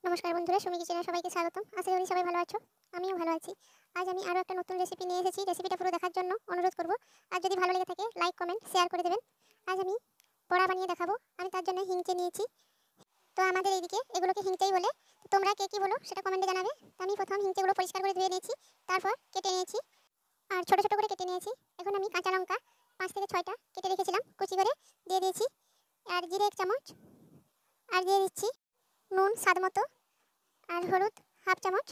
নমস্কার বন্ধুরা, সুমি কিচেনে সবাইকে স্বাগতম। আশা করি সবাই ভালো আছো, আমিও ভালো আছি। আজ আমি আরও একটা নতুন রেসিপি নিয়ে এসেছি। রেসিপিটা পুরো দেখার জন্য অনুরোধ করব। আর যদি ভালো লেগে থাকে লাইক কমেন্ট শেয়ার করে দেবেন। আজ আমি বড়া বানিয়ে দেখাবো। আমি তার জন্য হিংচে নিয়েছি। তো আমাদের এইদিকে এগুলোকে হিংচেই বলে। তো তোমরা কে কী বলো সেটা কমেন্টে জানাবে। তো আমি প্রথম হিংচেগুলো পরিষ্কার করে ধুয়ে নিয়েছি, তারপর কেটে নিয়েছি আর ছোটো ছোটো করে কেটে নিয়েছি। এখন আমি কাঁচা লঙ্কা 5 থেকে 6টা কেটে রেখেছিলাম, কুচি করে দিয়ে দিয়েছি। আর জিরে 1 চামচ, আর দিয়ে দিচ্ছি নুন স্বাদ মতো, আর হলুদ 1/2 চামচ।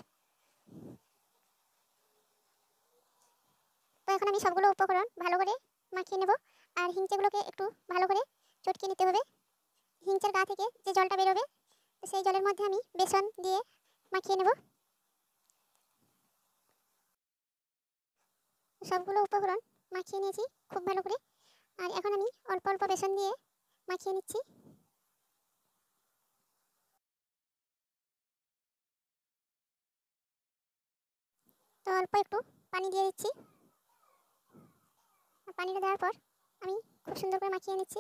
তো এখন আমি সবগুলো উপকরণ ভালো করে মাখিয়ে নেব। আর হিংচেগুলোকে একটু ভালো করে চটকে নিতে হবে। হিংচের গা থেকে যে জলটা বেরোবে সেই জলের মধ্যে আমি বেসন দিয়ে মাখিয়ে নেব। সবগুলো উপকরণ মাখিয়ে নিয়েছি খুব ভালো করে। আর এখন আমি অল্প অল্প বেসন দিয়ে মাখিয়ে নিচ্ছি। তো অল্প একটু পানি দিয়ে দিচ্ছি। পানিটা দেওয়ার পর আমি খুব সুন্দর করে মাখিয়ে নিচ্ছি।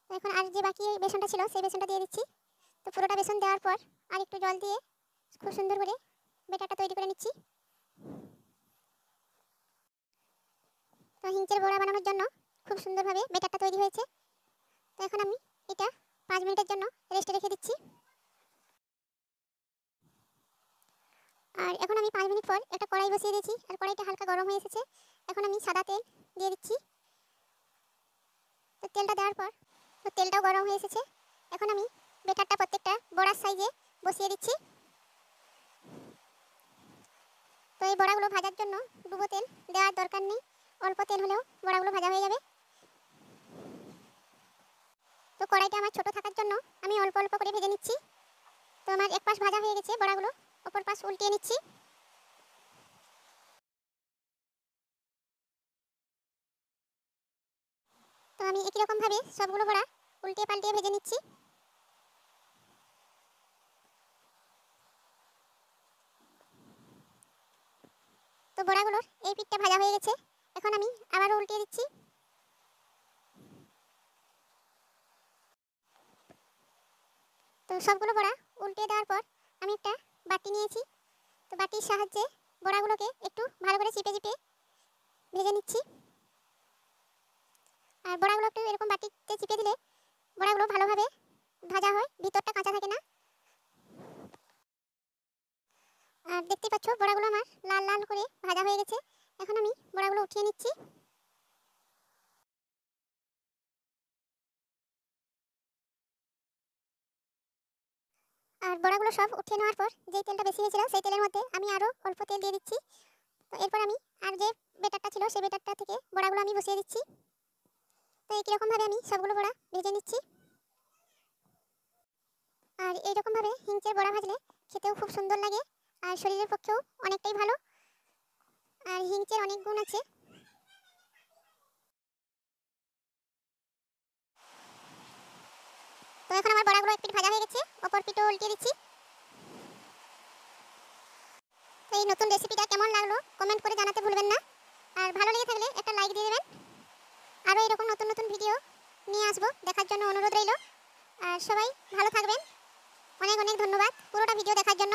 তো এখন আর যে বাকি বেসনটা ছিল সেই বেসনটা দিয়ে দিচ্ছি। তো পুরোটা বেসন দেওয়ার পর আর একটু জল দিয়ে খুব সুন্দর করে বেটারটা তৈরি করে নিচ্ছি। তো হিংচের বড়া বানানোর জন্য খুব সুন্দরভাবে বেটারটা তৈরি হয়েছে। তো এখন আমি এটা 5 মিনিটের জন্য রেস্টে রেখে দিচ্ছি। আর এখন আমি 5 মিনিট পর একটা কড়াই বসিয়ে দিয়েছি। আর কড়াইটা হালকা গরম হয়ে এসেছে। এখন আমি সাদা তেল দিয়ে দিচ্ছি। তো তেলটা দেওয়ার পর তেলটাও গরম হয়ে এসেছে। এখন আমি বেটারটা প্রত্যেকটা বড়ার সাইজে বসিয়ে দিচ্ছি। তো এই বড়াগুলো ভাজার জন্য ডুবো তেল দেওয়ার দরকার নেই, অল্প তেল হলেও বড়াগুলো ভাজা হয়ে যাবে। তো কড়াইটা আমার ছোট থাকার জন্য আমি অল্প অল্প করে ভেজে নিচ্ছি। তো আমার এক পাশ ভাজা হয়ে গেছে, বড়াগুলো অপর পাশ উল্টিয়ে নিচ্ছি। তো আমি একই রকমভাবে সবগুলো বড়া উল্টিয়ে পাল্টিয়ে ভেজে নিচ্ছি। তো বড়াগুলোর এই পিঠটা ভাজা হয়ে গেছে। এখন আমি আবারও উল্টিয়ে দিচ্ছি। তো সবগুলো বড়া উল্টিয়ে দেওয়ার পর আমি একটা বাটি নিয়েছি। তো বাটির সাহায্যে বড়াগুলোকে একটু ভালো করে চিপে চিপে ভেজে নিচ্ছি। আর বড়াগুলো একটু এরকম বাটিতে চিপে দিলে বড়াগুলো ভালোভাবে ভাজা হয়, ভিতরটা কাঁচা থাকে না। আর দেখতে পাচ্ছ বড়াগুলো আমার লাল লাল করে ভাজা হয়ে গেছে। এখন আমি বড়াগুলো উঠিয়ে নিচ্ছি। আর বড়াগুলো সব উঠিয়ে নেওয়ার পর যেই তেলটা বেশি হয়েছিল সেই তেলের মধ্যে আমি আরও অল্প তেল দিয়ে দিচ্ছি। তো এরপর আমি আর যে বেটারটা ছিল সেই বেটারটা থেকে বড়াগুলো আমি বসিয়ে দিচ্ছি। তো একই রকমভাবে আমি সবগুলো বড়া ভেজে নিচ্ছি। আর এইরকমভাবে হিংচের বড়া ভাজলে খেতেও খুব সুন্দর লাগে, আর শরীরের পক্ষেও অনেকটাই ভালো। আর হিংচের অনেক গুণ আছে। তো এখন আমার বড়াগুলো এক পিঠ ভাজা হয়ে গেছে, অপর পিঠও উল্টিয়ে দিচ্ছি। তো এই নতুন রেসিপিটা কেমন লাগলো কমেন্ট করে জানাতে ভুলবেন না। আর ভালো লেগে থাকলে একটা লাইক দিয়ে দেবেন। আরও এরকম নতুন নতুন ভিডিও নিয়ে আসবো, দেখার জন্য অনুরোধ রইল। আর সবাই ভালো থাকবেন। অনেক অনেক ধন্যবাদ পুরোটা ভিডিও দেখার জন্য।